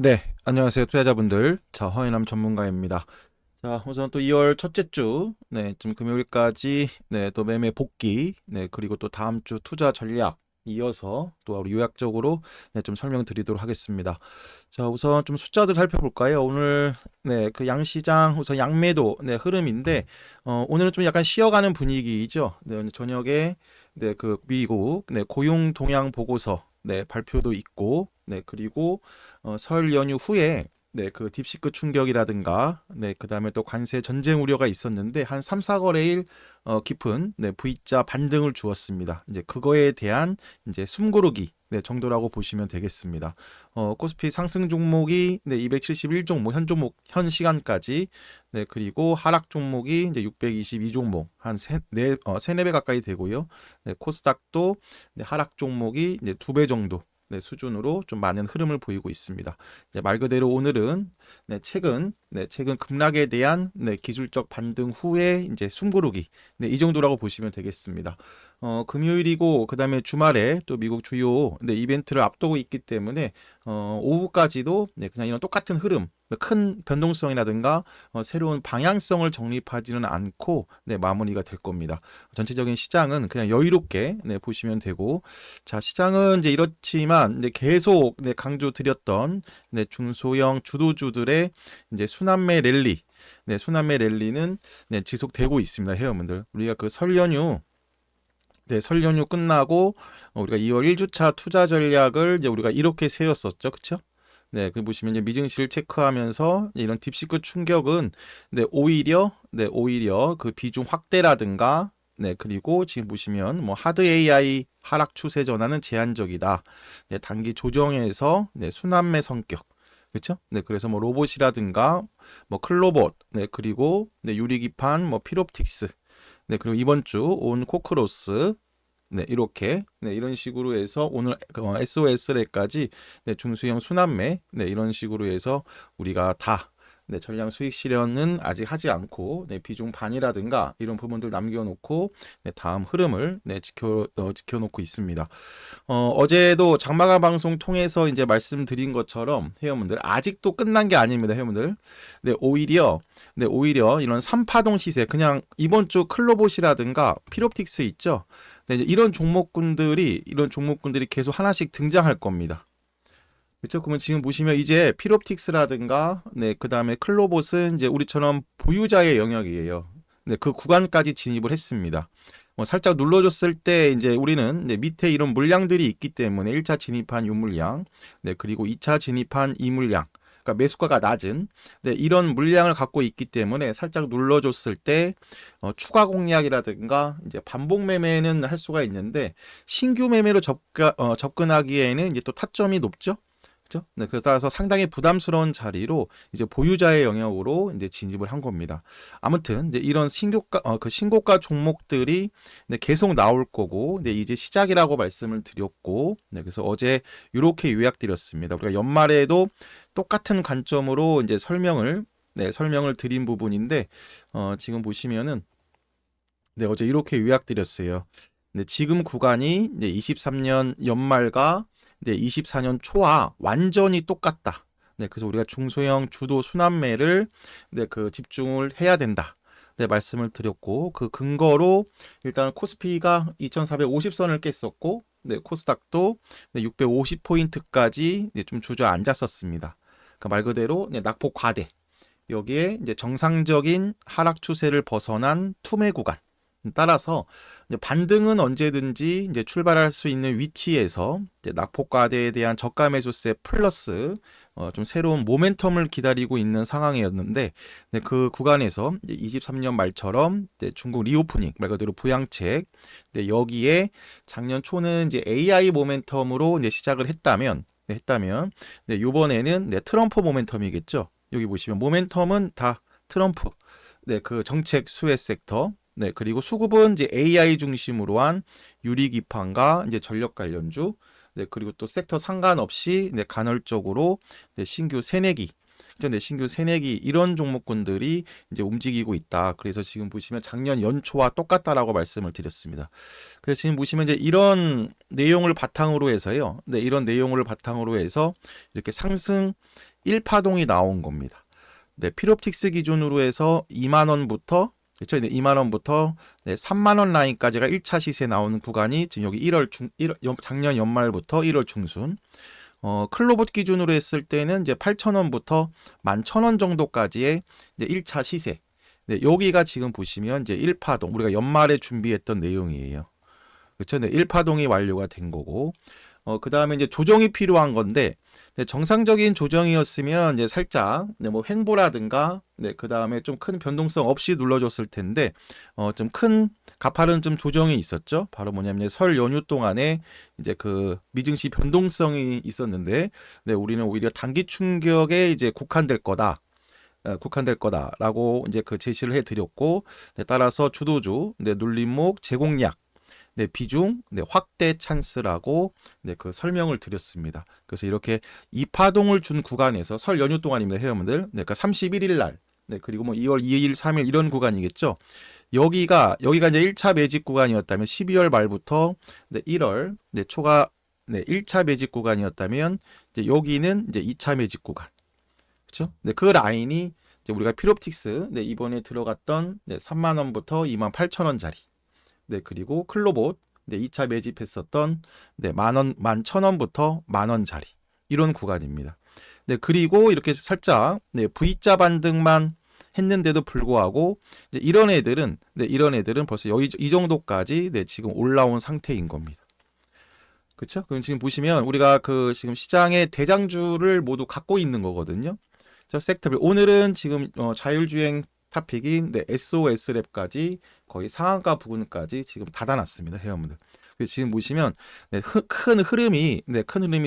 네, 안녕하세요, 투자자분들. 자, 허인함 전문가입니다. 자, 우선 또 2월 첫째 주, 좀 금요일까지, 또 매매 복귀, 그리고 또 다음 주 투자 전략 이어서 또 우리 요약적으로 좀 설명드리도록 하겠습니다. 자, 우선 좀 숫자들 살펴볼까요? 오늘, 그 양시장, 우선 양매도, 흐름인데, 오늘은 좀 약간 쉬어가는 분위기죠. 오늘 저녁에, 그 미국, 고용 동향 보고서, 발표도 있고, 그리고 설 연휴 후에 그 딥시크 충격이라든가 그다음에 또 관세 전쟁 우려가 있었는데 한 3, 4거래일 깊은 V자 반등을 주었습니다. 이제 그거에 대한 이제 숨고르기 정도라고 보시면 되겠습니다. 코스피 상승 종목이 271 종목 현 시간까지 그리고 하락 종목이 이제 622 종목 한 세네 배 가까이 되고요. 코스닥도 하락 종목이 이제 2배 정도 수준으로 좀 많은 흐름을 보이고 있습니다. 이제 말 그대로 오늘은 최근 급락에 대한 기술적 반등 후에 이제 숨고르기 이 정도라고 보시면 되겠습니다. 금요일이고 그다음에 주말에 또 미국 주요 이벤트를 앞두고 있기 때문에 오후까지도 그냥 이런 똑같은 흐름 큰 변동성이라든가 새로운 방향성을 정립하지는 않고 마무리가 될 겁니다. 전체적인 시장은 그냥 여유롭게 보시면 되고, 자, 시장은 이제 이렇지만 계속 강조드렸던 중소형 주도주들의 이제 순환매 랠리는 지속되고 있습니다, 회원분들. 우리가 그 설 연휴 설 연휴 끝나고 우리가 2월 1주차 투자 전략을 이제 우리가 이렇게 세웠었죠. 그쵸? 그 보시면 이제 미증시를 체크하면서 이런 딥시크 충격은 오히려 그 비중 확대라든가 그리고 지금 보시면 뭐 하드 AI 하락 추세 전환은 제한적이다. 단기 조정에서 순환매 성격. 그렇죠? 그래서 뭐 로봇이라든가 뭐 클로봇, 그리고 유리기판, 뭐 필옵틱스, 그리고 이번 주 온 코크로스, 이렇게 이런 식으로 해서 오늘 SOS래까지 중수형 순환매 이런 식으로 해서 우리가 다 전량 수익 실현은 아직 하지 않고 비중 반이라든가 이런 부분들 남겨놓고 다음 흐름을 지켜놓고 있습니다. 어제도 장마감 방송 통해서 이제 말씀드린 것처럼 회원분들 아직도 끝난 게 아닙니다, 회원분들. 오히려 이런 3파동 시세 그냥 이번 주 클로봇이라든가 필옵틱스 있죠. 이제 이런 종목군들이 계속 하나씩 등장할 겁니다. 그렇죠? 그러면 지금 보시면 이제 필옵틱스라든가 그다음에 클로봇은 이제 우리처럼 보유자의 영역이에요. 그 구간까지 진입을 했습니다. 살짝 눌러줬을 때 이제 우리는 밑에 이런 물량들이 있기 때문에 1차 진입한 요 물량, 그리고 2차 진입한 이 물량, 그러니까 매수가가 낮은 이런 물량을 갖고 있기 때문에 살짝 눌러줬을 때 추가 공략이라든가 이제 반복 매매는 할 수가 있는데 신규 매매로 접근하기에는 이제 또 타점이 높죠. 그죠? 그래서 따라서 상당히 부담스러운 자리로 이제 보유자의 영역으로 이제 진입을 한 겁니다. 아무튼 이제 이런 신고가 종목들이 계속 나올 거고, 이제 시작이라고 말씀을 드렸고, 그래서 어제 이렇게 요약드렸습니다. 우리가 연말에도 똑같은 관점으로 이제 설명을 드린 부분인데, 지금 보시면은 어제 이렇게 요약드렸어요. 지금 구간이 이제 23년 연말과 24년 초와 완전히 똑같다. 그래서 우리가 중소형 주도 순환매를 그 집중을 해야 된다. 말씀을 드렸고 그 근거로 일단 코스피가 2450선을 깼었고 코스닥도 650포인트까지 좀 주저앉았었습니다. 그러니까 말 그대로 낙폭 과대. 여기에 이제 정상적인 하락 추세를 벗어난 투매 구간. 따라서 이제 반등은 언제든지 이제 출발할 수 있는 위치에서 이제 낙폭과대에 대한 저가 매수세 플러스 좀 새로운 모멘텀을 기다리고 있는 상황이었는데 그 구간에서 이제 23년 말처럼 이제 중국 리오프닝 말 그대로 부양책 여기에 작년 초는 이제 AI 모멘텀으로 이제 시작을 했다면 이번에는 트럼프 모멘텀이겠죠. 여기 보시면 모멘텀은 다 트럼프 그 정책 수혜 섹터 그리고 수급은 이제 AI 중심으로 한 유리기판과 이제 전력 관련주, 그리고 또 섹터 상관없이 간헐적으로 신규 새내기, 신규 새내기 이런 종목군들이 이제 움직이고 있다. 그래서 지금 보시면 작년 연초와 똑같다라고 말씀을 드렸습니다. 그래서 지금 보시면 이제 이런 내용을 바탕으로 해서요. 이런 내용을 바탕으로 해서 이렇게 상승 1파동이 나온 겁니다. 네, 필옵틱스 기준으로 해서 2만 원부터 그렇죠? 네, 2만 원부터 네, 3만 원 라인까지가 1차 시세 나오는 구간이 지금 여기 작년 연말부터 1월 중순. 클로봇 기준으로 했을 때는 이제 8,000원부터 11,000원 정도까지의 이제 1차 시세. 네, 여기가 지금 보시면 이제 1파동 우리가 연말에 준비했던 내용이에요. 그렇죠? 네, 1파동이 완료가 된 거고. 그다음에 이제 조정이 필요한 건데 네, 정상적인 조정이었으면 이제 살짝 네, 뭐 횡보라든가 네, 그다음에 좀 큰 변동성 없이 눌러줬을 텐데 좀 큰 가파른 좀 조정이 있었죠. 바로 뭐냐면 설 연휴 동안에 이제 그 미증시 변동성이 있었는데 네, 우리는 오히려 단기 충격에 이제 국한될 거다라고 이제 그 제시를 해드렸고 네, 따라서 주도주 네, 눌림목 제공약 네, 비중, 네, 확대 찬스라고 네, 그 설명을 드렸습니다. 그래서 이렇게 이 파동을 준 구간에서 설 연휴 동안입니다, 회원분들. 네, 그러니까 31일 날, 네, 그리고 뭐 2월 2일, 3일 이런 구간이겠죠. 여기가 이제 1차 매집 구간이었다면 12월 말부터 네, 1월 네, 초가 네, 1차 매집 구간이었다면 이제 여기는 이제 2차 매집 구간. 그렇죠? 네, 그 라인이 이제 우리가 필옵틱스 네, 이번에 들어갔던 네, 3만 원부터 2만 8천 원짜리. 네, 그리고 클로봇 네, 2차 매집했었던 네, 만 원, 11,000원부터 만 원짜리 이런 구간입니다. 네, 그리고 이렇게 살짝 네, V자 반등만 했는데도 불구하고 이제 이런 애들은 벌써 이 정도까지 네, 지금 올라온 상태인 겁니다. 그렇죠? 그럼 지금 보시면 우리가 그 지금 시장의 대장주를 모두 갖고 있는 거거든요. 저 섹터별 오늘은 지금 자율주행 탑픽인 네, SOS랩까지 거의 상한가 부근까지 지금 닫아놨습니다, 회원분들. 지금 보시면 네, 큰 흐름이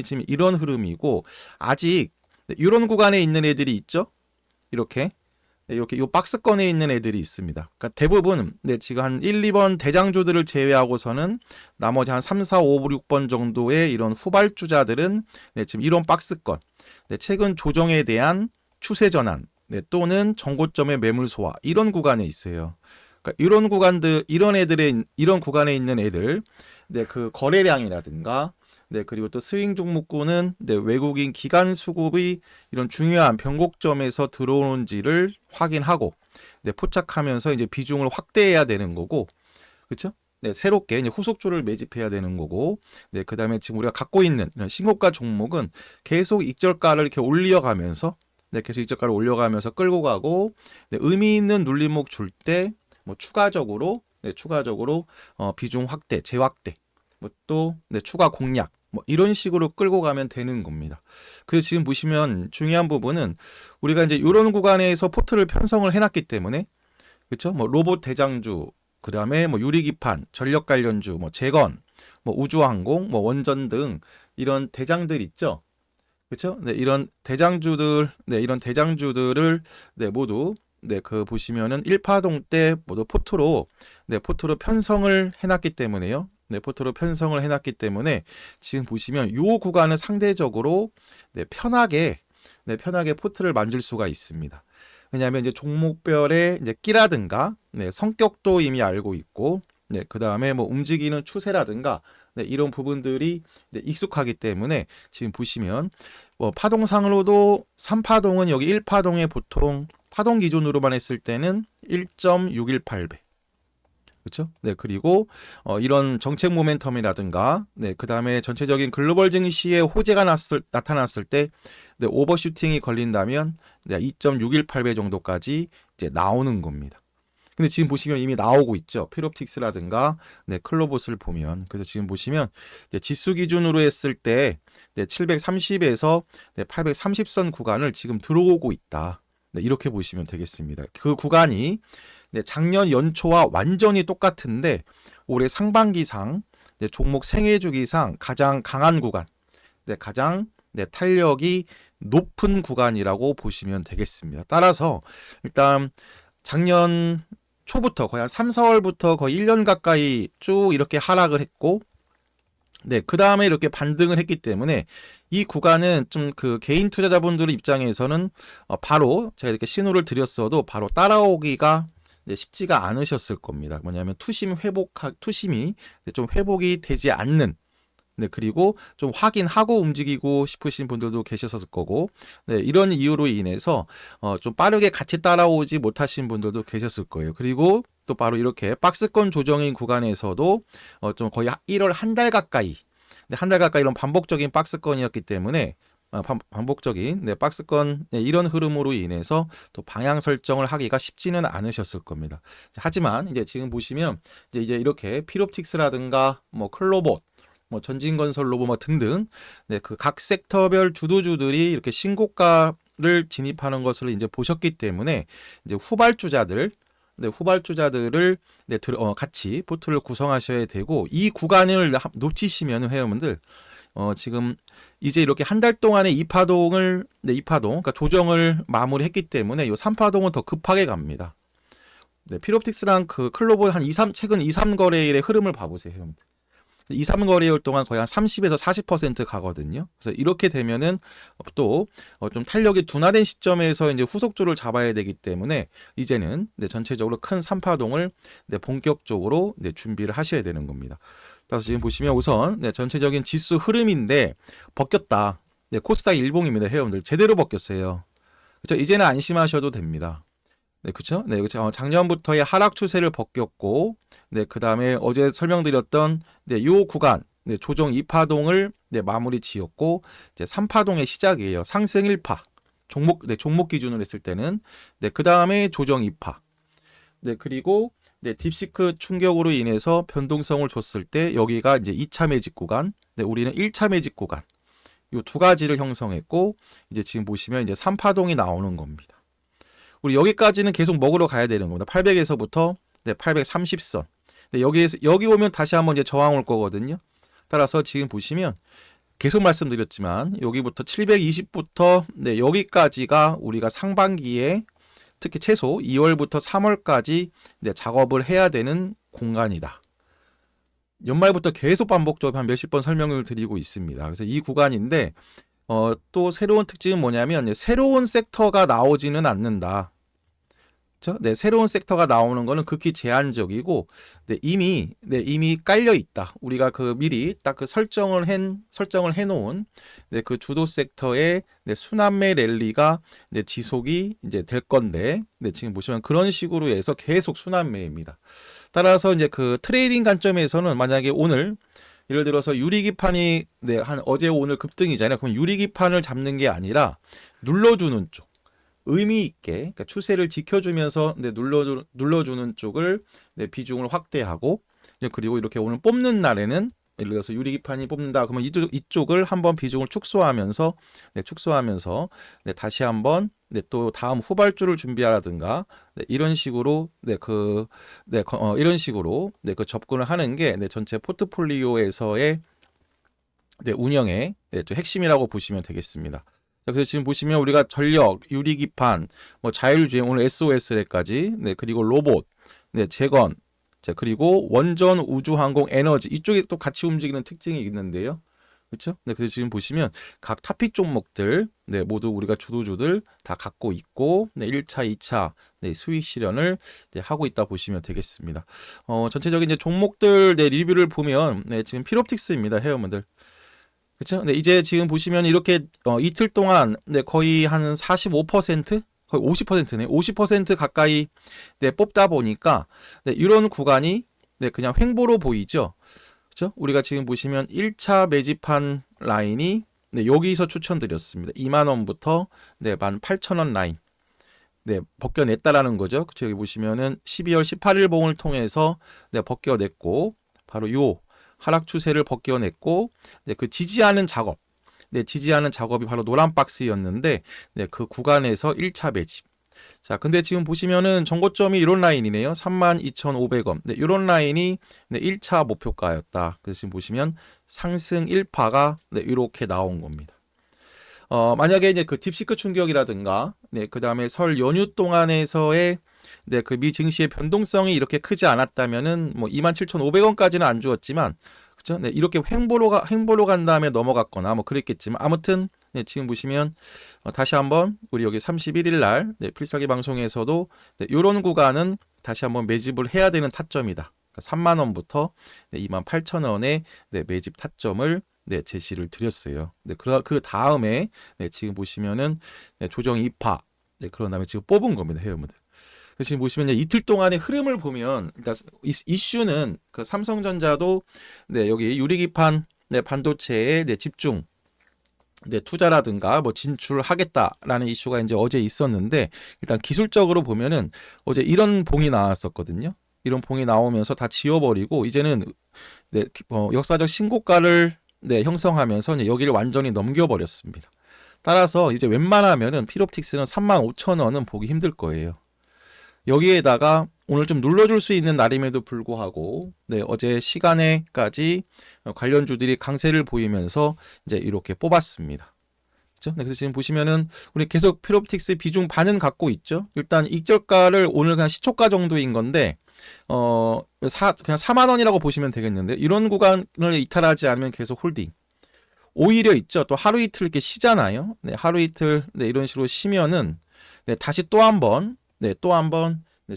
지금 이런 흐름이고 아직 네, 이런 구간에 있는 애들이 있죠. 이렇게 이 박스권에 있는 애들이 있습니다. 그러니까 대부분 네, 지금 한 1, 2번 대장주들을 제외하고서는 나머지 한 3, 4, 5, 6번 정도의 이런 후발주자들은 네, 지금 이런 박스권 네, 최근 조정에 대한 추세 전환 네, 또는 정고점의 매물 소화 이런 구간에 있어요. 그러니까 이런 구간에 있는 애들, 네, 그 거래량이라든가, 네, 그리고 또 스윙 종목군은 네, 외국인 기관 수급이 이런 중요한 변곡점에서 들어오는지를 확인하고, 네, 포착하면서 이제 비중을 확대해야 되는 거고, 그렇죠? 네, 새롭게 이제 후속주를 매집해야 되는 거고, 네, 그다음에 지금 우리가 갖고 있는 이런 신고가 종목은 계속 익절가를 이렇게 올려가면서 네, 계속 이쪽까지 올려가면서 끌고 가고 네, 의미 있는 눌림목 줄 때 뭐 추가적으로 비중 확대, 재확대, 뭐 또 네, 추가 공략 뭐 이런 식으로 끌고 가면 되는 겁니다. 그래서 지금 보시면 중요한 부분은 우리가 이제 이런 구간에서 포트를 편성을 해놨기 때문에 그렇죠? 뭐 로봇 대장주, 그 다음에 뭐 유리기판, 전력 관련주, 뭐 재건, 뭐 우주항공, 뭐 원전 등 이런 대장들 있죠. 그렇죠? 네, 이런 대장주들을 네, 모두 네, 그 보시면은 1파동 때 모두 포트로 편성을 해놨기 때문에요. 네, 포트로 편성을 해놨기 때문에 지금 보시면 이 구간은 상대적으로 네, 편하게 포트를 만들 수가 있습니다. 왜냐하면 이제 종목별의 이제 끼라든가 네, 성격도 이미 알고 있고 네, 그 다음에 뭐 움직이는 추세라든가 네, 이런 부분들이 네, 익숙하기 때문에 지금 보시면 파동상으로도 3파동은 여기 1파동에 보통 파동 기준으로만 했을 때는 1.618배. 그렇죠? 네, 그리고 이런 정책 모멘텀이라든가 네, 그다음에 전체적인 글로벌 증시에 호재가 나타났을 때 네, 오버슈팅이 걸린다면 네, 2.618배 정도까지 이제 나오는 겁니다. 근데 지금 보시면 이미 나오고 있죠. 필옵틱스라든가 네, 클로봇을 보면. 그래서 지금 보시면 이제 지수 기준으로 했을 때 네, 730에서 네, 830선 구간을 지금 들어오고 있다. 네, 이렇게 보시면 되겠습니다. 그 구간이 네, 작년 연초와 완전히 똑같은데 올해 상반기상 네, 종목 생애주기상 가장 강한 구간, 네, 가장 네, 탄력이 높은 구간이라고 보시면 되겠습니다. 따라서 일단 작년 초부터 거의 한 3, 4월부터 거의 1년 가까이 쭉 이렇게 하락을 했고 네, 그 다음에 이렇게 반등을 했기 때문에 이 구간은 좀 그 개인 투자자분들 입장에서는 바로 제가 이렇게 신호를 드렸어도 바로 따라오기가 네, 쉽지가 않으셨을 겁니다. 뭐냐면 투심이 좀 회복이 되지 않는 네, 그리고 좀 확인하고 움직이고 싶으신 분들도 계셨을 거고, 네, 이런 이유로 인해서 좀 빠르게 같이 따라오지 못하신 분들도 계셨을 거예요. 그리고 또 바로 이렇게 박스권 조정인 구간에서도 좀 거의 1월 한 달 가까이, 네, 한 달 가까이 이런 반복적인 박스권이었기 때문에 반복적인 네, 박스권 네, 이런 흐름으로 인해서 또 방향 설정을 하기가 쉽지는 않으셨을 겁니다. 하지만 이제 지금 보시면 이제 이렇게 필옵틱스라든가 뭐 클로봇 뭐 전진건설 로봇 뭐 등등 네, 그 각 섹터별 주도주들이 이렇게 신고가를 진입하는 것을 이제 보셨기 때문에 이제 후발주자들 네, 후발주자들을 네, 같이 포트를 구성하셔야 되고 이 구간을 놓치시면 회원분들 지금 이제 이렇게 한 달 동안의 2파동을 네, 2파동 그러니까 조정을 마무리했기 때문에 이 3파동은 더 급하게 갑니다. 네, 필옵틱스랑 그 클로봇 한 2, 3 최근 2, 3거래일의 흐름을 봐보세요. 2, 3거래일 동안 거의 한 30에서 40% 가거든요. 그래서 이렇게 되면은 또 좀 탄력이 둔화된 시점에서 이제 후속조를 잡아야 되기 때문에 이제는 네, 전체적으로 큰 3파동을 네, 본격적으로 네, 준비를 하셔야 되는 겁니다. 그래서 지금 보시면 우선 네, 전체적인 지수 흐름인데 벗겼다. 네, 코스닥 일봉입니다. 회원들 제대로 벗겼어요. 그렇죠? 이제는 안심하셔도 됩니다. 네, 그렇죠? 네, 그렇죠. 작년부터의 하락 추세를 벗겼고, 네, 그 다음에 어제 설명드렸던 네, 요 구간 네, 조정 2파동을 네, 마무리 지었고, 이제 3파동의 시작이에요. 상승 1파. 종목 기준으로 했을 때는 네, 그 다음에 조정 2파. 네, 그리고 네, 딥시크 충격으로 인해서 변동성을 줬을 때 여기가 이제 2차 매직 구간, 네, 우리는 1차 매직 구간. 요 두 가지를 형성했고, 이제 지금 보시면 이제 3파동이 나오는 겁니다. 우리 여기까지는 계속 먹으러 가야 되는 겁니다. 800에서부터 네, 830선. 네, 여기 오면 다시 한번 이제 저항 올 거거든요. 따라서 지금 보시면 계속 말씀드렸지만 여기부터 720부터 네, 여기까지가 우리가 상반기에 특히 최소 2월부터 3월까지 네, 작업을 해야 되는 공간이다. 연말부터 계속 반복적으로 한 몇십 번 설명을 드리고 있습니다. 그래서 이 구간인데 또 새로운 특징은 뭐냐면 새로운 섹터가 나오지는 않는다. 그렇죠? 네, 새로운 섹터가 나오는 거는 극히 제한적이고 네, 이미 깔려 있다. 우리가 그 미리 딱 그 설정을 해 놓은 네, 그 주도 섹터의 네, 순환매 랠리가 네, 지속이 이제 될 건데 네, 지금 보시면 그런 식으로 해서 계속 순환매입니다. 따라서 이제 그 트레이딩 관점에서는 만약에 오늘 예를 들어서 유리기판이 네, 한 어제 오늘 급등이잖아요. 그럼 유리기판을 잡는 게 아니라 눌러주는 쪽. 의미 있게 그러니까 추세를 지켜주면서 네, 눌러주는 쪽을 네, 비중을 확대하고 그리고 이렇게 오늘 뽑는 날에는 예를 들어서 유리기판이 뽑는다 그러면 이쪽을 한번 비중을 축소하면서 네, 다시 한번 네, 또 다음 후발주를 준비하라든가 네, 이런 식으로 이런 식으로 네, 그 접근을 하는 게 네, 전체 포트폴리오에서의 네, 운영의 네, 좀 핵심이라고 보시면 되겠습니다. 그래서 지금 보시면 우리가 전력, 유리기판, 뭐 자율주행, 오늘 SOS까지, 네, 그리고 로봇, 네, 재건, 자, 그리고 원전, 우주항공, 에너지, 이쪽에 또 같이 움직이는 특징이 있는데요. 그렇죠? 네, 그래서 지금 보시면 각 타픽 종목들, 네, 모두 우리가 주도주들 다 갖고 있고, 네, 1차, 2차, 네, 수익 실현을 네, 하고 있다 보시면 되겠습니다. 전체적인 이제 종목들 네, 리뷰를 보면, 네, 지금 필옵틱스입니다, 회원분들. 그렇죠? 네, 이제 지금 보시면 이렇게 이틀 동안 네, 거의 한 45%, 거의 50%네. 50% 가까이 네, 뽑다 보니까 네, 이런 구간이 네, 그냥 횡보로 보이죠. 그렇죠? 우리가 지금 보시면 1차 매집한 라인이 네, 여기서 추천드렸습니다. 2만 원부터 네, 18,000원 라인. 네, 벗겨냈다라는 거죠. 그렇죠? 여기 보시면은 12월 18일 봉을 통해서 네, 벗겨냈고 바로 요 하락 추세를 벗겨냈고 네, 그 지지하는 작업 네, 지지하는 작업이 바로 노란 박스였는데 네, 그 구간에서 1차 매집. 자, 근데 지금 보시면은 정고점이 이런 라인이네요. 32,500원. 네, 이런 라인이 네, 1차 목표가였다. 그래서 지금 보시면 상승 1파가 네, 이렇게 나온 겁니다. 만약에 이제 그 딥시크 충격이라든가 네, 그다음에 설 연휴 동안에서의 네, 그 미 증시의 변동성이 이렇게 크지 않았다면은 뭐 27,500원까지는 안 주었지만 그렇죠? 네, 이렇게 횡보로 간 다음에 넘어갔거나 뭐 그랬겠지만 아무튼 네, 지금 보시면 다시 한번 우리 여기 31일 날 네, 필살기 방송에서도 네, 이런 구간은 다시 한번 매집을 해야 되는 타점이다. 그러니까 3만 원부터 28,000원의 매집 타점을 제시를 드렸어요. 그 다음에 지금 보시면은 조정 2파 그런 다음에 지금 뽑은 겁니다, 회원분들. 지금 보시면 이틀 동안의 흐름을 보면 일단 이슈는 그 삼성전자도 여기 유리기판 반도체에 집중 투자라든가 뭐 진출하겠다라는 이슈가 이제 어제 있었는데, 일단 기술적으로 보면은 어제 이런 봉이 나왔었거든요. 이런 봉이 나오면서 다 지워버리고 이제는 역사적 신고가를 형성하면서 이제 여기를 완전히 넘겨버렸습니다. 따라서 이제 웬만하면은 필옵틱스는 35,000원은 보기 힘들 거예요. 여기에다가 오늘 좀 눌러줄 수 있는 날임에도 불구하고 어제 시간에까지 관련주들이 강세를 보이면서 이제 이렇게 뽑았습니다. 그렇죠? 그래서 지금 보시면은 우리 계속 필옵틱스 비중 반은 갖고 있죠. 일단 익절가를 오늘 그냥 시초가 정도인 건데 그냥 4만 원이라고 보시면 되겠는데, 이런 구간을 이탈하지 않으면 계속 홀딩. 오히려 있죠. 또 하루 이틀 이렇게 쉬잖아요. 하루 이틀 이런 식으로 쉬면은 다시 또 한번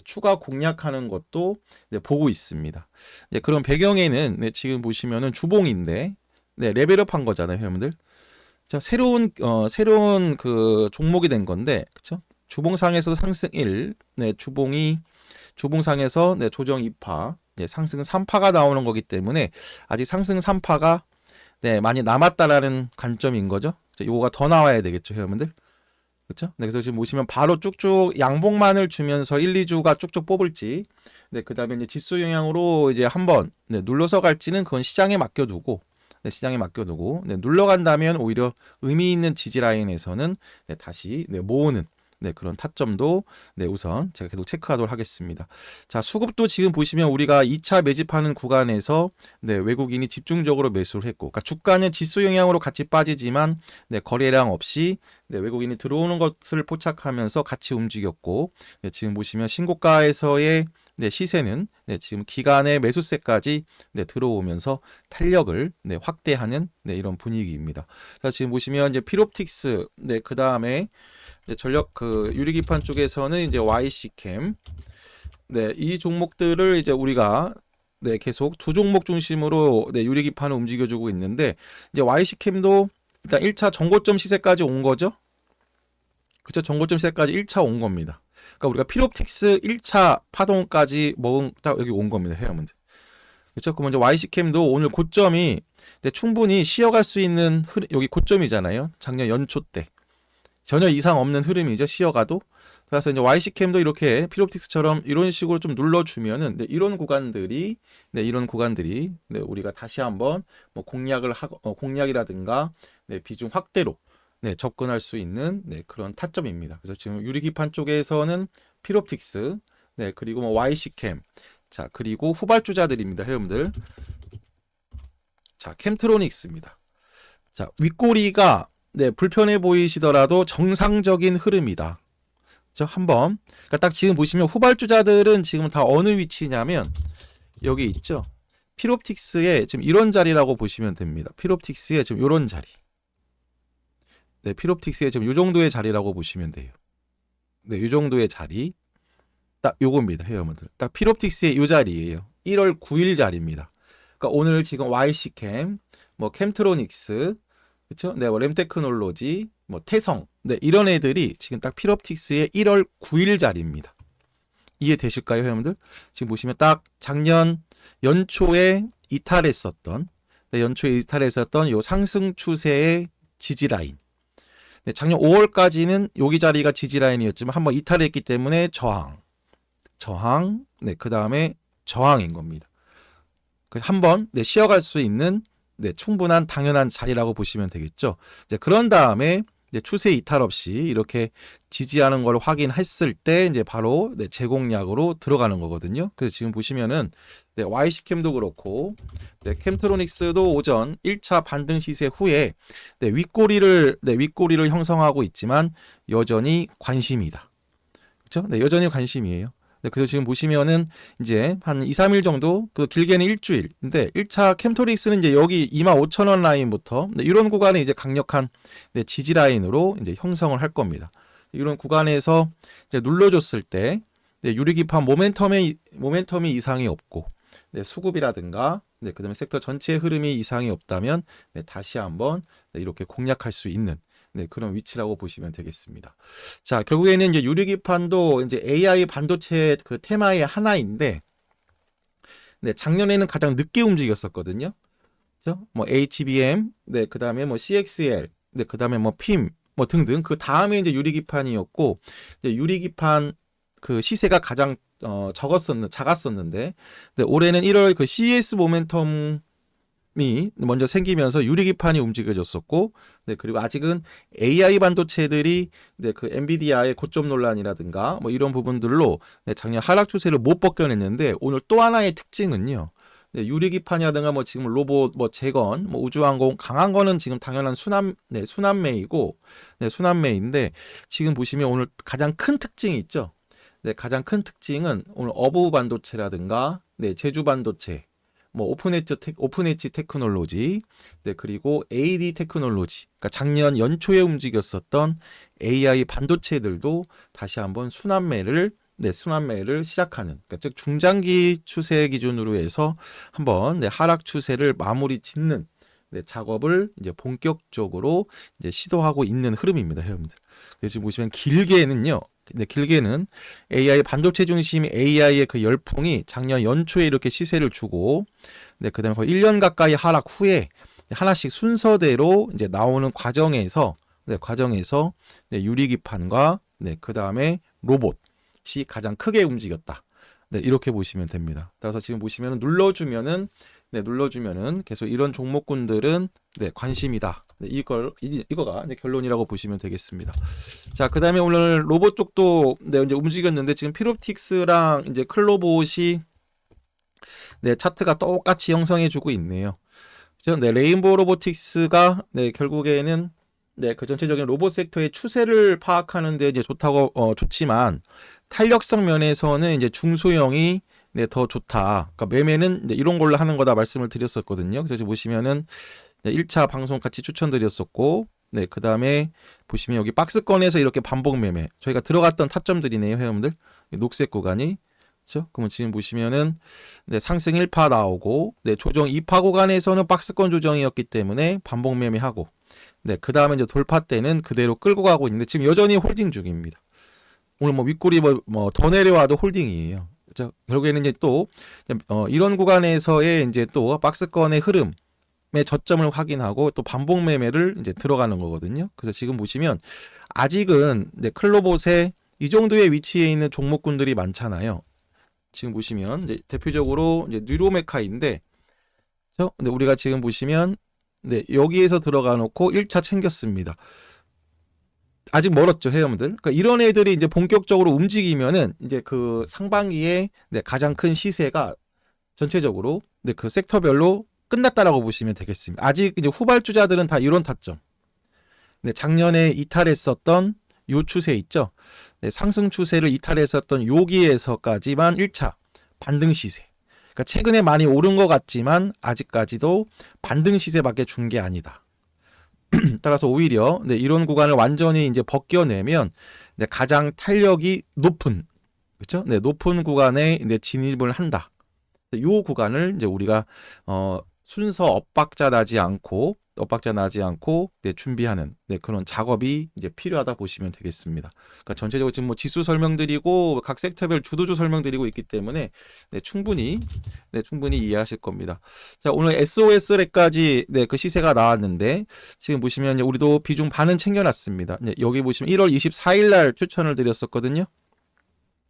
추가 공략하는 것도 보고 있습니다. 그런 배경에는 지금 보시면은 주봉인데 레벨업 한 거잖아요, 여러분들. 자, 새로운 그 종목이 된 건데, 그렇죠? 주봉상에서 상승 1, 주봉상에서 조정 2파, 상승 3파가 나오는 거기 때문에 아직 상승 3파가 많이 남았다라는 관점인 거죠. 요거가 더 나와야 되겠죠, 여러분들. 그렇죠? 그래서 지금 보시면 바로 쭉쭉 양봉만을 주면서 1, 2주가 쭉쭉 뽑을지, 그다음에 이제 지수 영향으로 이제 한번 눌러서 갈지는 그건 시장에 맡겨두고, 눌러간다면 오히려 의미 있는 지지 라인에서는 다시 모으는 그런 타점도 우선 제가 계속 체크하도록 하겠습니다. 자, 수급도 지금 보시면 우리가 2차 매집하는 구간에서 외국인이 집중적으로 매수를 했고, 그러니까 주가는 지수 영향으로 같이 빠지지만 거래량 없이 외국인이 들어오는 것을 포착하면서 같이 움직였고, 지금 보시면 신고가에서의 시세는 지금 기간의 매수세까지 들어오면서 탄력을 확대하는 이런 분위기입니다. 자, 지금 보시면 이제 필옵틱스, 그 다음에 전력 그 유리기판 쪽에서는 이제 YC캠, 이 종목들을 이제 우리가 계속 두 종목 중심으로 유리기판을 움직여주고 있는데, 이제 YC캠도 일단 1차 정고점 시세까지 온 거죠. 그렇죠? 정고점 시세까지 1차 온 겁니다. 그러니까 우리가 필옵틱스 1차 파동까지 딱 여기 온 겁니다, 회원분들. 그렇죠? 그럼 이제 YC캠도 오늘 고점이 충분히 쉬어갈 수 있는 여기 고점이잖아요. 작년 연초 때. 전혀 이상 없는 흐름이죠, 쉬어가도. 그래서 이제 YC캠도 이렇게 필옵틱스처럼 이런 식으로 좀 눌러주면은 이런 구간들이 우리가 다시 한번 뭐 공략이라든가 비중 확대로 접근할 수 있는 그런 타점입니다. 그래서 지금 유리기판 쪽에서는 필옵틱스, 그리고 뭐 YC캠, 자, 그리고 후발주자들입니다, 여러분들. 자, 캠트로닉스입니다. 자, 윗꼬리가 불편해 보이시더라도 정상적인 흐름이다. 한번, 그러니까 딱 지금 보시면 후발주자들은 지금 다 어느 위치냐면 여기 있죠. 필옵틱스의 지금 이런 자리라고 보시면 됩니다. 필옵틱스의 지금 이런 자리. 필옵틱스의 지금 이 정도의 자리라고 보시면 돼요. 이 정도의 자리. 딱 요겁니다, 회원분들. 딱 필옵틱스의 이 자리예요. 1월 9일 자리입니다. 그러니까 오늘 지금 YC캠, 뭐 캠트로닉스, 그렇죠? 뭐 램테크놀로지, 뭐 태성, 이런 애들이 지금 딱 필옵틱스의 1월 9일 자리입니다. 이해되실까요, 회원분들? 지금 보시면 딱 작년 연초에 이탈했었던 요 상승 추세의 지지 라인. 작년 5월까지는 여기 자리가 지지 라인이었지만 한번 이탈했기 때문에 저항, 그 다음에 저항인 겁니다. 한번 쉬어갈 수 있는 충분한 당연한 자리라고 보시면 되겠죠. 이제 그런 다음에 추세 이탈 없이 이렇게 지지하는 걸 확인했을 때 이제 바로 재공략으로 들어가는 거거든요. 그래서 지금 보시면은 YC캠도 그렇고 캠트로닉스도 오전 1차 반등 시세 후에 윗꼬리를 형성하고 있지만 여전히 관심이다. 그렇죠? 여전히 관심이에요. 그래서 지금 보시면은 이제 한 2, 3일 정도, 그 길게는 일주일. 근데 1차 캠토릭스는 이제 여기 25,000원 라인부터 이런 구간에 이제 강력한 지지 라인으로 이제 형성을 할 겁니다. 이런 구간에서 이제 눌러줬을 때 유리기판 모멘텀이 이상이 없고, 네, 수급이라든가 그다음에 섹터 전체의 흐름이 이상이 없다면 다시 한번 이렇게 공략할 수 있는 그런 위치라고 보시면 되겠습니다. 자, 결국에는 이제 유리기판도 이제 AI 반도체 그 테마의 하나인데, 작년에는 가장 늦게 움직였었거든요. 그죠? 뭐 HBM, 그다음에 뭐 CXL, 그다음에 뭐 PIM, 뭐 등등. 그 다음에 이제 유리기판이었고, 이제 유리기판 그 시세가 가장 작았었는데, 올해는 1월 그 CES 모멘텀이 먼저 생기면서 유리기판이 움직여졌었고, 그리고 아직은 AI 반도체들이 그 엔비디아의 고점 논란이라든가 뭐 이런 부분들로 작년 하락 추세를 못 벗겨냈는데, 오늘 또 하나의 특징은요. 유리기판이라든가 뭐 지금 로봇, 뭐 재건, 뭐 우주항공 강한 거는 지금 당연한 순환매이고, 순환매인데 지금 보시면 오늘 가장 큰 특징이 있죠. 가장 큰 특징은 오늘 어부 반도체라든가, 제주 반도체, 뭐 오픈엣지 테크놀로지, 그리고 AD 테크놀로지, 그러니까 작년 연초에 움직였었던 AI 반도체들도 다시 한번 순환매를 시작하는, 그러니까 즉 중장기 추세 기준으로 해서 한번 하락 추세를 마무리 짓는 작업을 이제 본격적으로 이제 시도하고 있는 흐름입니다, 여러분들. 그래서 지금 보시면 길게는요. 길게는 AI 반도체 중심 AI의 그 열풍이 작년 연초에 이렇게 시세를 주고, 그다음에 거의 1년 가까이 하락 후에 하나씩 순서대로 이제 나오는 과정에서 유리기판과 그다음에 로봇이 가장 크게 움직였다. 이렇게 보시면 됩니다. 따라서 지금 보시면 눌러주면은 계속 이런 종목군들은 관심이다. 이거가 결론이라고 보시면 되겠습니다. 자, 그 다음에 오늘 로봇 쪽도 이제 움직였는데 지금 피롭틱스랑 이제 클로봇이 차트가 똑같이 형성해주고 있네요. 그죠? 레인보우 로보틱스가 결국에는 그 전체적인 로봇 섹터의 추세를 파악하는데 이제 좋지만 탄력성 면에서는 이제 중소형이 더 좋다. 그러니까 매매는 이런 걸로 하는 거다 말씀을 드렸었거든요. 그래서 보시면은 1차 방송 같이 추천드렸었고, 그 다음에 보시면 여기 박스권에서 이렇게 반복 매매. 저희가 들어갔던 타점들이네요, 회원들. 녹색 구간이. 그렇죠? 그러면 지금 보시면은 상승 1파 나오고, 조정 2파 구간에서는 박스권 조정이었기 때문에 반복 매매하고, 그 다음에 이제 돌파 때는 그대로 끌고 가고 있는데 지금 여전히 홀딩 중입니다. 오늘 뭐 윗골이 더 내려와도 홀딩이에요. 그렇죠? 결국에는 이제 또 이런 구간에서의 이제 또 박스권의 흐름의 저점을 확인하고 또 반복 매매를 이제 들어가는 거거든요. 그래서 지금 보시면 아직은 클로봇에 이 정도의 위치에 있는 종목군들이 많잖아요. 지금 보시면 이제 대표적으로 이제 뉴로메카인데, 그렇죠? 근데 우리가 지금 보시면 여기에서 들어가 놓고 1차 챙겼습니다. 아직 멀었죠, 회원들. 그러니까 이런 애들이 이제 본격적으로 움직이면은 이제 그 상반기에 가장 큰 시세가 전체적으로 그 섹터별로 끝났다라고 보시면 되겠습니다. 아직 이제 후발주자들은 다 이런 타점. 작년에 이탈했었던 요 추세 있죠. 상승 추세를 이탈했었던 여기에서까지만 1차 반등 시세. 그러니까 최근에 많이 오른 것 같지만 아직까지도 반등 시세밖에 준 게 아니다. 따라서 오히려 이런 구간을 완전히 이제 벗겨내면 가장 탄력이 높은, 그렇죠? 높은 구간에 진입을 한다. 이 구간을 이제 우리가 순서 엇박자 나지 않고 준비하는 그런 작업이 이제 필요하다 보시면 되겠습니다. 그러니까 전체적으로 지금 뭐 지수 설명드리고 각 섹터별 주도주 설명드리고 있기 때문에 충분히 이해하실 겁니다. 자, 오늘 SOS까지 그 시세가 나왔는데 지금 보시면 우리도 비중 반은 챙겨놨습니다. 여기 보시면 1월 24일 날 추천을 드렸었거든요.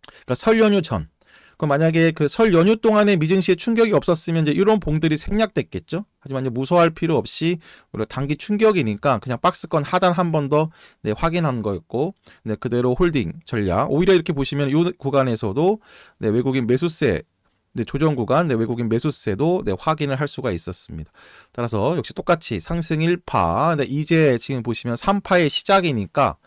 그러니까 설 연휴 전. 그럼 만약에 그 설 연휴 동안에 미증시에 충격이 없었으면 이제 이런 봉들이 생략됐겠죠. 하지만 이제 무서워할 필요 없이 우리가 단기 충격이니까 그냥 박스권 하단 한 번 더 확인한 거였고, 그대로 홀딩 전략. 오히려 이렇게 보시면 이 구간에서도 외국인 매수세 조정 구간 외국인 매수세도 확인을 할 수가 있었습니다. 따라서 역시 똑같이 상승 1파, 이제 지금 보시면 3파의 시작이니까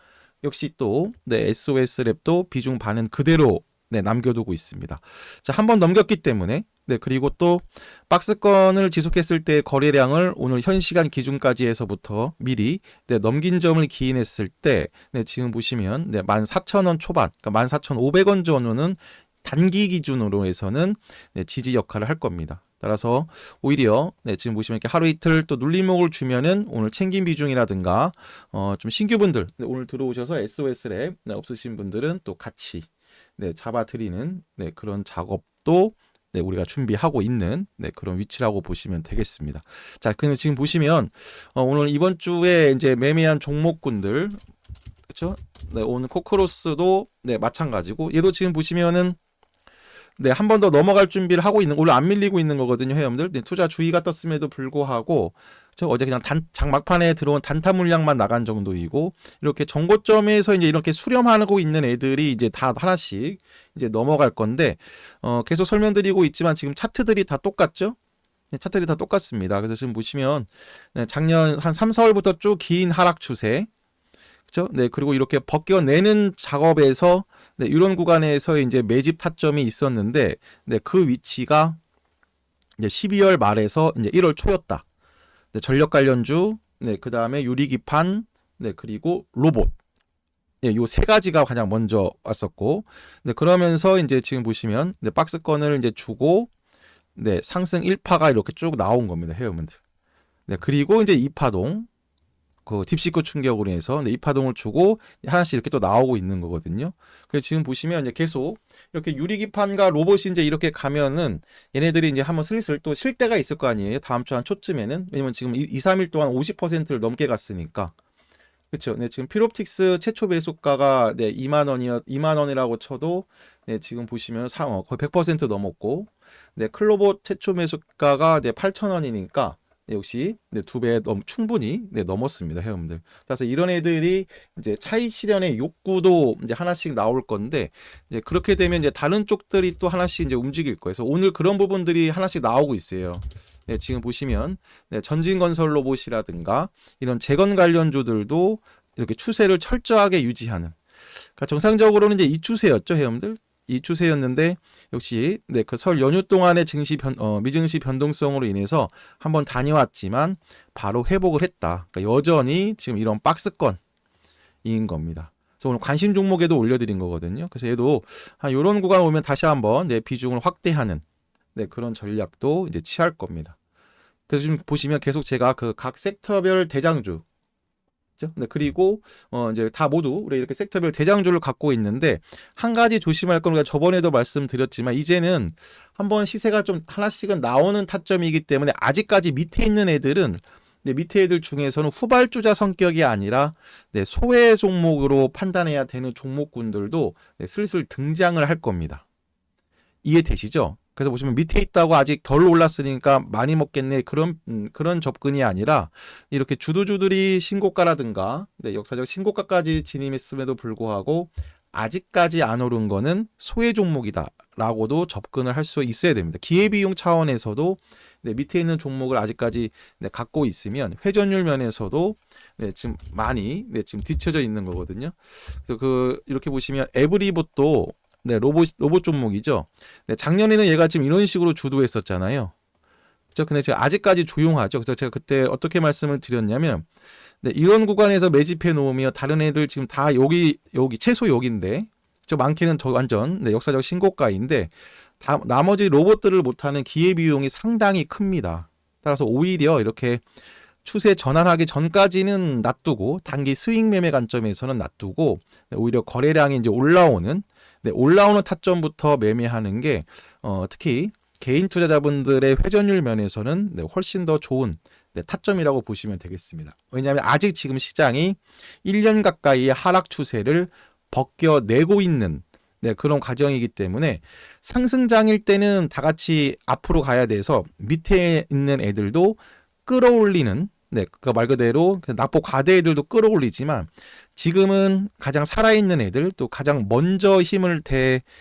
역시 또 SOS랩도 비중 반은 그대로 남겨두고 있습니다. 자, 한 번 넘겼기 때문에 그리고 또 박스권을 지속했을 때 거래량을 오늘 현 시간 기준까지 해서부터 미리 넘긴 점을 기인했을 때 지금 보시면 14,000원 초반, 그러니까 14,500원 전후는 단기 기준으로 해서는 네, 지지 역할을 할 겁니다. 따라서 오히려 네, 지금 보시면 이렇게 하루 이틀 또 눌림목을 주면은 오늘 챙긴 비중이라든가 좀 신규분들 네, 오늘 들어오셔서 SOS 랩 네, 없으신 분들은 또 같이 네, 잡아드리는 네, 그런 작업도 네, 우리가 준비하고 있는 네, 그런 위치라고 보시면 되겠습니다. 자, 그럼 지금 보시면 오늘 이번 주에 이제 매매한 종목군들 그렇죠? 네, 오늘 코크로스도 네, 마찬가지고 얘도 지금 보시면은 네, 한 번 더 넘어갈 준비를 하고 있는, 오늘 안 밀리고 있는 거거든요, 회원들. 네, 투자 주의가 떴음에도 불구하고, 저 어제 그냥 장막판에 들어온 단타 물량만 나간 정도이고, 이렇게 정고점에서 이제 이렇게 수렴하고 있는 애들이 이제 다 하나씩 이제 넘어갈 건데, 계속 설명드리고 있지만 지금 차트들이 다 똑같죠? 네, 차트들이 다 똑같습니다. 그래서 지금 보시면, 네, 작년 한 3, 4월부터 쭉 긴 하락 추세, 그죠? 네, 그리고 이렇게 벗겨내는 작업에서 네, 이런 구간에서 이제 매집 타점이 있었는데, 네, 그 위치가 이제 12월 말에서 이제 1월 초였다. 네, 전력 관련주, 네, 그 다음에 유리기판, 네, 그리고 로봇. 예, 요 세 가지가 가장 먼저 왔었고, 네, 그러면서 이제 지금 보시면, 네, 박스권을 이제 주고, 네, 상승 1파가 이렇게 쭉 나온 겁니다, 회원분들. 네, 그리고 이제 2파동, 그 딥시크 충격으로 해서 이 파동을 주고 하나씩 이렇게 또 나오고 있는 거거든요. 그래서 지금 보시면 이제 계속 이렇게 유리기판과 로봇이 이제 이렇게 가면은 얘네들이 이제 한번 슬슬 또 쉴 때가 있을 거 아니에요. 다음 주 한 초쯤에는. 왜냐면 지금 2, 3일 동안 50%를 넘게 갔으니까. 그렇죠. 네, 지금 필옵틱스 최초 매수가가 네, 2만 원이라고 쳐도 네, 지금 보시면 거의 100% 넘었고 네, 클로봇 최초 매수가가 네, 8,000원이니까 네, 역시 네, 2배 충분히 네, 넘었습니다, 회원들. 그래서 이런 애들이 이제 차익 실현의 욕구도 이제 하나씩 나올 건데 이제 그렇게 되면 이제 다른 쪽들이 또 하나씩 이제 움직일 거예요. 그래서 오늘 그런 부분들이 하나씩 나오고 있어요. 네, 지금 보시면 네, 전진건설 로봇이라든가 이런 재건 관련주들도 이렇게 추세를 철저하게 유지하는. 그러니까 정상적으로는 이제 이 추세였죠, 회원들. 이 추세였는데 역시 네, 그 설 연휴 동안의 미증시 변동성으로 인해서 한번 다녀왔지만 바로 회복을 했다. 그러니까 여전히 지금 이런 박스권인 겁니다. 그래서 오늘 관심 종목에도 올려드린 거거든요. 그래서 얘도 이런 구간 오면 다시 한번 내 비중을 확대하는 네, 그런 전략도 이제 취할 겁니다. 그래서 지금 보시면 계속 제가 그 각 섹터별 대장주 네, 그리고 이제 다 모두 우리 이렇게 섹터별 대장주를 갖고 있는데 한 가지 조심할 건 우리가 저번에도 말씀드렸지만 이제는 한번 시세가 좀 하나씩은 나오는 타점이기 때문에 아직까지 밑에 있는 애들은 네, 밑에 애들 중에서는 후발주자 성격이 아니라 네, 소외 종목으로 판단해야 되는 종목군들도 네, 슬슬 등장을 할 겁니다. 이해되시죠? 그래서 보시면 밑에 있다고 아직 덜 올랐으니까 많이 먹겠네 그런 접근이 아니라 이렇게 주도주들이 신고가라든가 네, 역사적 신고가까지 진입했음에도 불구하고 아직까지 안 오른 거는 소외 종목이다 라고도 접근을 할 수 있어야 됩니다. 기회비용 차원에서도 네, 밑에 있는 종목을 아직까지 네, 갖고 있으면 회전율 면에서도 네, 지금 많이 네, 지금 뒤쳐져 있는 거거든요. 그래서 이렇게 보시면 에브리봇도 네, 로봇 종목이죠. 네, 작년에는 얘가 지금 이런 식으로 주도했었잖아요. 그죠? 근데 지금 아직까지 조용하죠. 그래서 제가 그때 어떻게 말씀을 드렸냐면, 네, 이런 구간에서 매집해 놓으면 다른 애들 지금 다 여기 최소 여기인데, 저 많게는 더 완전 네, 역사적 신고가인데, 나머지 로봇들을 못하는 기회비용이 상당히 큽니다. 따라서 오히려 이렇게 추세 전환하기 전까지는 놔두고 단기 스윙 매매 관점에서는 놔두고 네, 오히려 거래량이 이제 올라오는 타점부터 매매하는 게 특히 개인 투자자분들의 회전율 면에서는 네, 훨씬 더 좋은 네, 타점이라고 보시면 되겠습니다. 왜냐하면 아직 지금 시장이 1년 가까이의 하락 추세를 벗겨내고 있는 네, 그런 과정이기 때문에 상승장일 때는 다 같이 앞으로 가야 돼서 밑에 있는 애들도 끌어올리는 네, 그 말 그대로 낙폭 과대 애들도 끌어올리지만 지금은 가장 살아있는 애들 또 가장 먼저 힘을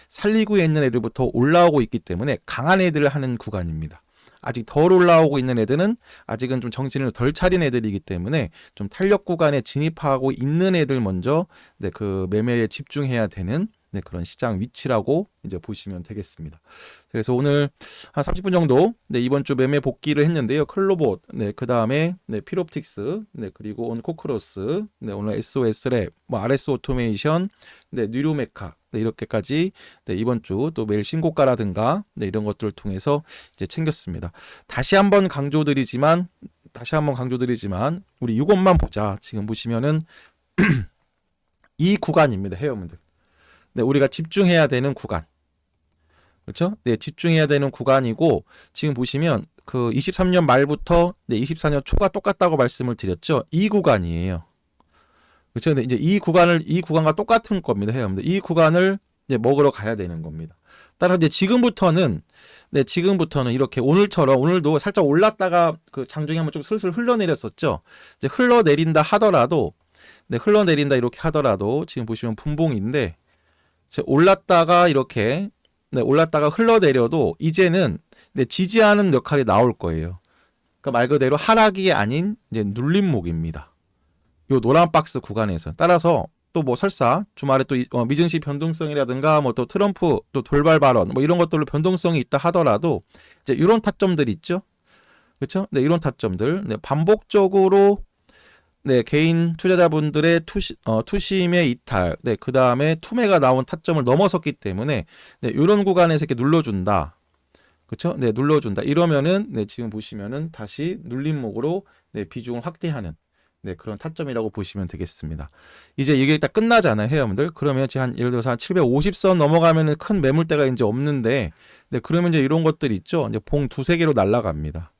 살리고 있는 애들부터 올라오고 있기 때문에 강한 애들을 하는 구간입니다. 아직 덜 올라오고 있는 애들은 아직은 좀 정신을 덜 차린 애들이기 때문에 좀 탄력 구간에 진입하고 있는 애들 먼저 네, 그 매매에 집중해야 되는 네, 그런 시장 위치라고 이제 보시면 되겠습니다. 그래서 오늘 한 30분 정도 네, 이번 주 매매 복귀를 했는데요. 클로봇, 네, 그 다음에 네, 필옵틱스, 네, 그리고 오늘 코크로스, 네, 오늘 SOS 랩, 뭐 RS 오토메이션, 네, 뉴로메카, 네, 이렇게까지 네, 이번 주 또 매일 신고가라든가 네, 이런 것들을 통해서 이제 챙겼습니다. 다시 한번 강조드리지만 우리 이것만 보자. 지금 보시면은 이 구간입니다. 회원분들. 네, 우리가 집중해야 되는 구간. 그렇죠? 네, 집중해야 되는 구간이고 지금 보시면 그 23년 말부터 네, 24년 초가 똑같다고 말씀을 드렸죠. 이 구간이에요. 그렇죠? 근데 이제 이 구간과 똑같은 겁니다. 회원분들. 이 구간을 이제 먹으러 가야 되는 겁니다. 따라서 이제 지금부터는 이렇게 오늘도 살짝 올랐다가 그 장중에 한번 좀 슬슬 흘러내렸었죠. 이제 흘러내린다 이렇게 하더라도 지금 보시면 분봉인데 올랐다가 흘러내려도 이제는 지지하는 역할이 나올 거예요. 그러니까 말 그대로 하락이 아닌 이제 눌림목입니다. 요 노란 박스 구간에서. 따라서 또 뭐 설사 주말에 또 미증시 변동성이라든가 뭐 또 트럼프 또 돌발 발언 뭐 이런 것들로 변동성이 있다 하더라도 이제 이런 타점들이 있죠. 그렇죠? 네, 이런 타점들. 네, 반복적으로 네, 개인 투자자분들의 투심의 이탈, 네, 그 다음에 투매가 나온 타점을 넘어섰기 때문에, 네, 이런 구간에서 이렇게 눌러준다. 그쵸? 네, 눌러준다. 이러면은, 네, 지금 보시면은 다시 눌림목으로, 네, 비중을 확대하는, 네, 그런 타점이라고 보시면 되겠습니다. 이제 이게 딱 끝나잖아요, 회원분들. 그러면 예를 들어서 한 750선 넘어가면은 큰 매물대가 이제 없는데, 네, 그러면 이제 이런 것들이 있죠. 이제 봉 두세 개로 날아갑니다.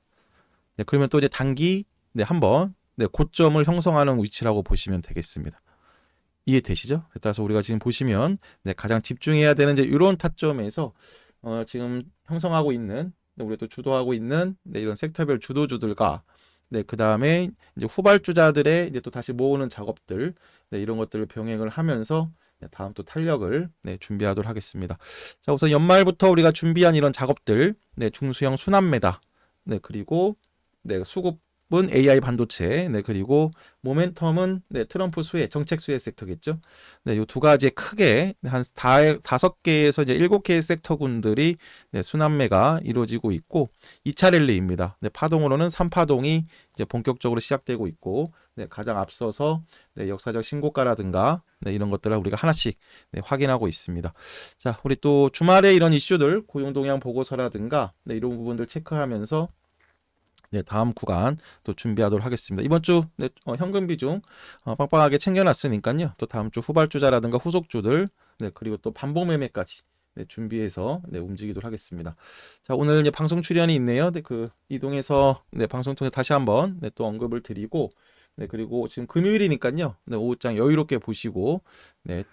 네, 그러면 또 이제 단기, 네, 한번, 네, 고점을 형성하는 위치라고 보시면 되겠습니다. 이해되시죠? 따라서 우리가 지금 보시면 네, 가장 집중해야 되는 이제 이런 타점에서 지금 형성하고 있는 우리가 또 주도하고 있는 네, 이런 섹터별 주도주들과 네, 그 다음에 이제 후발주자들의 이제 또 다시 모으는 작업들 네, 이런 것들을 병행을 하면서 네, 다음 또 탄력을 네, 준비하도록 하겠습니다. 자, 우선 연말부터 우리가 준비한 이런 작업들 네, 중수형 순환매다 네, 그리고 네, 수급은 AI 반도체, 네, 그리고 모멘텀은 네, 트럼프 정책 수혜 섹터겠죠. 네, 요 두 가지 크게 한 5개에서 이제 7개의 섹터군들이 네, 순환매가 이루어지고 있고 2차 랠리입니다. 네, 파동으로는 3파동이 이제 본격적으로 시작되고 있고 네, 가장 앞서서 네, 역사적 신고가라든가 네, 이런 것들을 우리가 하나씩 네, 확인하고 있습니다. 자, 우리 또 주말에 이런 이슈들 고용 동향 보고서라든가 네, 이런 부분들 체크하면서 네, 다음 구간 또 준비하도록 하겠습니다. 이번 주 네, 현금 비중 빵빵하게 챙겨놨으니까요. 또 다음 주 후발주자라든가 후속주들 네, 그리고 또 반복 매매까지 네, 준비해서 네, 움직이도록 하겠습니다. 자, 오늘 이제 방송 출연이 있네요. 네, 그 이동해서 네, 방송 통해 다시 한번 네, 또 언급을 드리고 네, 그리고 지금 금요일이니까요. 네, 오후장 여유롭게 보시고 네,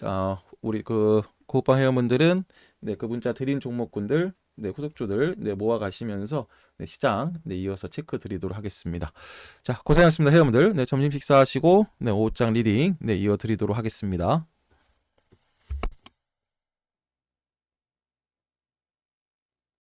우리 그 고급방 회원분들은 네, 그 문자 드린 종목군들 네, 후속주들 네, 모아 가시면서 네, 시장 네, 이어서 체크 드리도록 하겠습니다. 자, 고생하셨습니다, 회원분들. 네, 점심 식사하시고 네, 오후장 리딩 네, 이어 드리도록 하겠습니다.